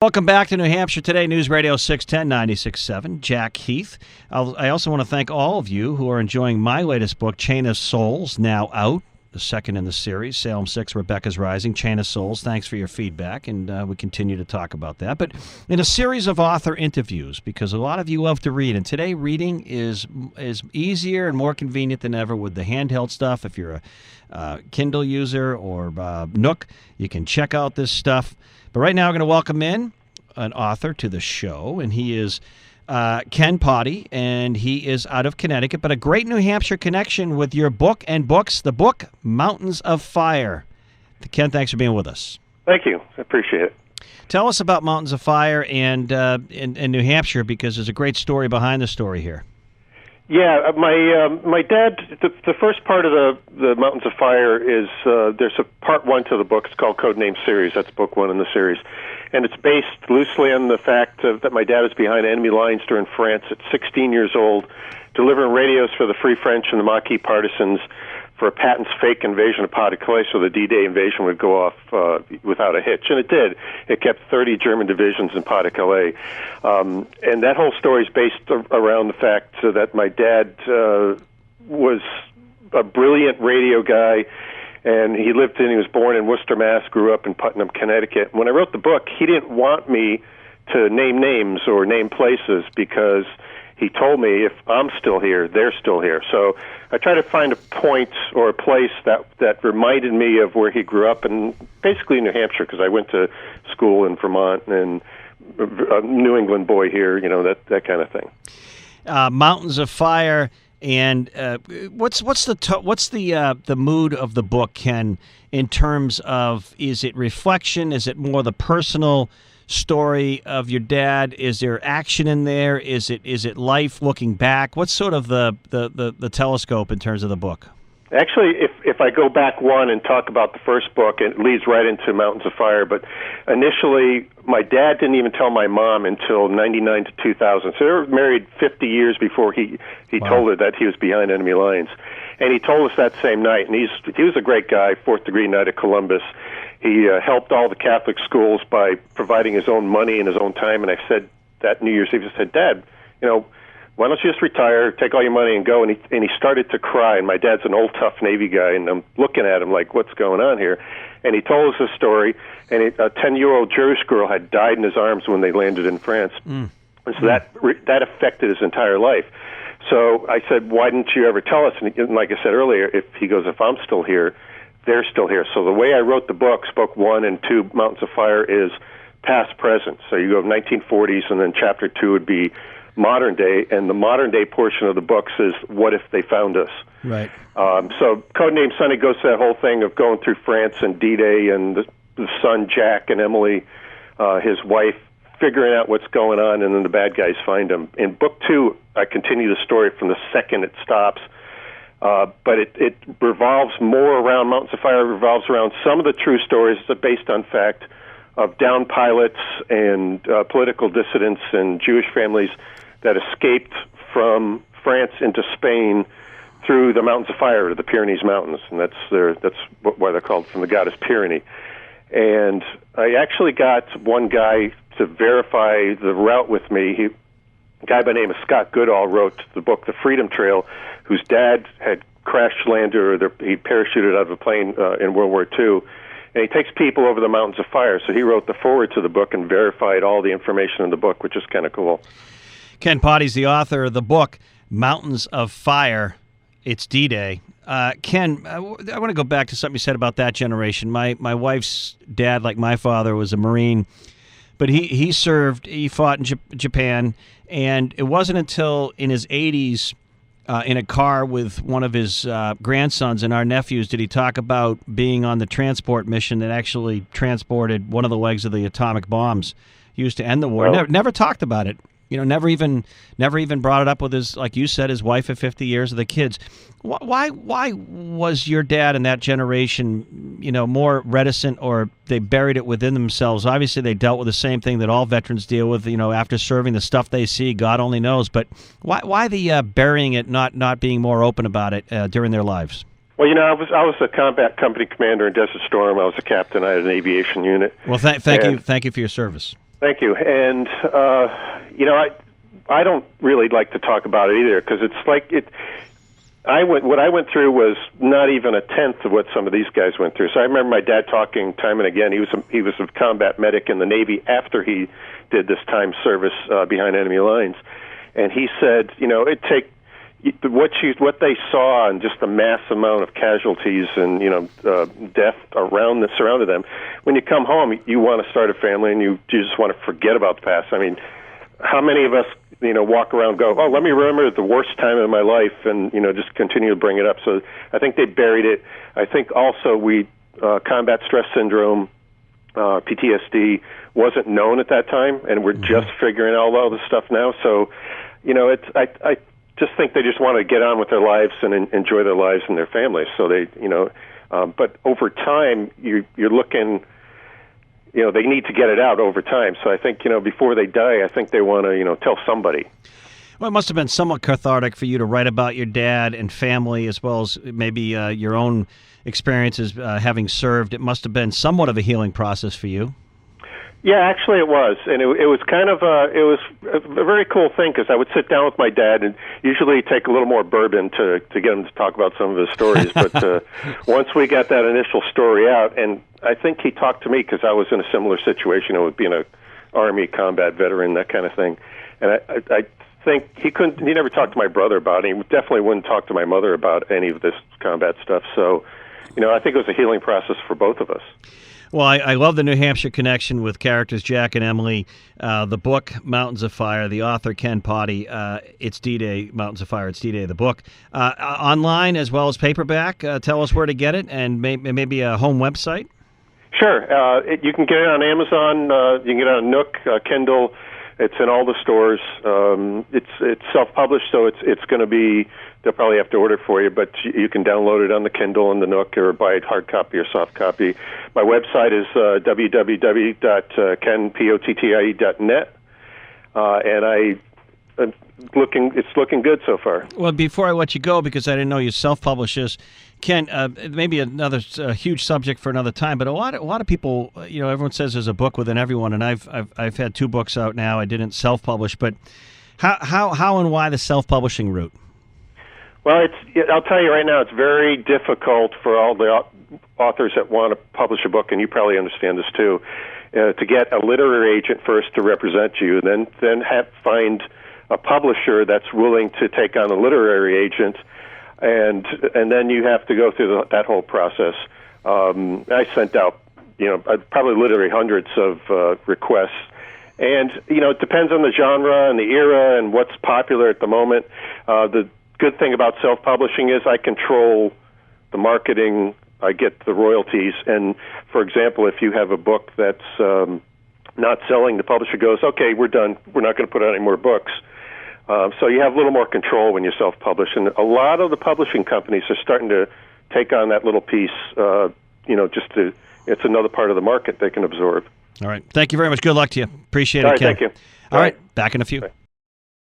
Welcome back to New Hampshire Today, News Radio 610 96.7. Jack Heath. I also want to thank all of you who are enjoying my latest book, Chain of Souls, now out, the second in the series, Salem 6, Rebecca's Rising, Chain of Souls. Thanks for your feedback, and we continue to talk about that. But in a series of author interviews, because a lot of you love to read, and today reading is easier and more convenient than ever with the handheld stuff. If you're a Kindle user or Nook, you can check out this stuff. But right now, we're going to welcome in an author to the show, and he is Ken Potty, and he is out of Connecticut, but a great New Hampshire connection with your book and books, the book Mountains of Fire. Ken, thanks for being with us. Thank you. I appreciate it. Tell us about Mountains of Fire and in New Hampshire, because there's a great story behind the story here. Yeah, my dad. The first part of the Mountains of Fire is there's a part one to the book. It's called Codename Series. That's book one in the series, and it's based loosely on the fact that my dad was behind enemy lines during France at 16 years old, delivering radios for the Free French and the Maquis partisans for a patent's fake invasion of Pas-de-Calais, so the D-Day invasion would go off without a hitch. And it did. It kept 30 German divisions in Pas-de-Calais. And that whole story is based around the fact that my dad was a brilliant radio guy, and he was born in Worcester, Mass., grew up in Putnam, Connecticut. When I wrote the book, he didn't want me to name names or name places because he told me if I'm still here, they're still here. So I tried to find a point or a place that reminded me of where he grew up, and basically New Hampshire, because I went to school in Vermont and a New England boy here, that kind of thing. Mountains of Fire, and what's the mood of the book, Ken, in terms of, is it reflection? Is it more the personal story of your dad? Is there action in there? Is it life looking back? What's sort of the telescope in terms of the book? Actually, if I go back one and talk about the first book, it leads right into Mountains of Fire. But initially, my dad didn't even tell my mom until 99 to 2000. So they were married 50 years before he Wow. told her that he was behind enemy lines. And he told us that same night. And he was a great guy, fourth-degree Knight of Columbus. He helped all the Catholic schools by providing his own money and his own time. And I said that New Year's Eve, I said, Dad, why don't you just retire, take all your money and go? And he started to cry. And my dad's an old, tough Navy guy, and I'm looking at him like, what's going on here? And he told us a story, and a 10-year-old Jewish girl had died in his arms when they landed in France. And so that affected his entire life. So I said, why didn't you ever tell us? And like I said earlier, if I'm still here, they're still here. So the way I wrote the books, book 1 and 2, Mountains of Fire, is past, present. So you go 1940s, and then chapter 2 would be modern day, and the modern day portion of the books is what if they found us. Right. So Codename Sonny goes to that whole thing of going through France and D-Day, and the son Jack and Emily, his wife, figuring out what's going on, and then the bad guys find him. In book 2, I continue the story from the second it stops. But it revolves more around Mountains of Fire, revolves around some of the true stories that are based on fact of downed pilots and political dissidents and Jewish families that escaped from France into Spain through the Mountains of Fire, to the Pyrenees Mountains, and that's why they're called, from the goddess Pyrenees. And I actually got one guy to verify the route with me. A guy by the name of Scott Goodall wrote the book The Freedom Trail, whose dad had crash-landed, or he parachuted out of a plane in World War II. And he takes people over the Mountains of Fire. So he wrote the foreword to the book and verified all the information in the book, which is kind of cool. Ken Potty's the author of the book, Mountains of Fire. It's D-Day. Ken, I want to go back to something you said about that generation. My wife's dad, like my father, was a Marine, but he fought in Japan, and it wasn't until in his 80s, in a car with one of his grandsons and our nephews, did he talk about being on the transport mission that actually transported one of the legs of the atomic bombs used to end the war. Well, Never talked about it. Never even brought it up with his, like you said, his wife of 50 years of the kids. Why was your dad and that generation, more reticent, or they buried it within themselves? Obviously, they dealt with the same thing that all veterans deal with, after serving, the stuff they see, God only knows. But why the burying it, not being more open about it during their lives? Well, I was a combat company commander in Desert Storm. I was a captain. I had an aviation unit. Well, thank you for your service. Thank you. And I don't really like to talk about it either, because it's like what I went through was not even a tenth of what some of these guys went through. So I remember my dad talking time and again. He was a combat medic in the Navy after he did this time service behind enemy lines, and he said, it take what they saw and just the mass amount of casualties and death surrounded them. When you come home, you want to start a family and you just want to forget about the past. I mean, how many of us walk around and go, oh, let me remember the worst time in my life, and just continue to bring it up. So I think they buried it. I think also combat stress syndrome, PTSD wasn't known at that time, and we're just figuring out all this stuff now. So I just think they just want to get on with their lives and enjoy their lives and their families. So they but over time you're looking. They need to get it out over time. So I think, before they die, I think they want to, tell somebody. Well, it must have been somewhat cathartic for you to write about your dad and family, as well as maybe your own experiences having served. It must have been somewhat of a healing process for you. Yeah, actually it was. And it was kind of it was a very cool thing, because I would sit down with my dad and usually take a little more bourbon to get him to talk about some of his stories. But once we got that initial story out, and I think he talked to me because I was in a similar situation with being an Army combat veteran, that kind of thing. And I think he never talked to my brother about it. He definitely wouldn't talk to my mother about any of this combat stuff. So, I think it was a healing process for both of us. Well, I love the New Hampshire connection with characters Jack and Emily. The book, Mountains of Fire, the author, Ken Potty. It's D-Day, Mountains of Fire, it's D-Day, the book. Online as well as paperback. Tell us where to get it, and maybe a home website. Sure. You can get it on Amazon. You can get it on Nook, Kindle. It's in all the stores. It's self-published, so it's going to be. They'll probably have to order it for you, but you can download it on the Kindle and the Nook, or buy it hard copy or soft copy. My website is www.kenpottie.net, and it's looking good so far. Well, before I let you go, because I didn't know you self-publish this, Ken, maybe another huge subject for another time, but a lot of people, everyone says there's a book within everyone, and I've had 2 books out now. I didn't self-publish, but how and why the self-publishing route? Well, I'll tell you right now, it's very difficult for all the authors that want to publish a book, and you probably understand this too, to get a literary agent first to represent you, then find a publisher that's willing to take on a literary agent, and then you have to go through that whole process. I sent out, probably literally hundreds of requests. And, it depends on the genre and the era and what's popular at the moment. The good thing about self-publishing is I control the marketing. I get the royalties. And, for example, if you have a book that's not selling, the publisher goes, okay, we're done. We're not going to put out any more books. So you have a little more control when you self-publish. And a lot of the publishing companies are starting to take on that little piece, it's another part of the market they can absorb. All right. Thank you very much. Good luck to you. Appreciate it, Ken. Thank you. All right. Back in a few. Bye.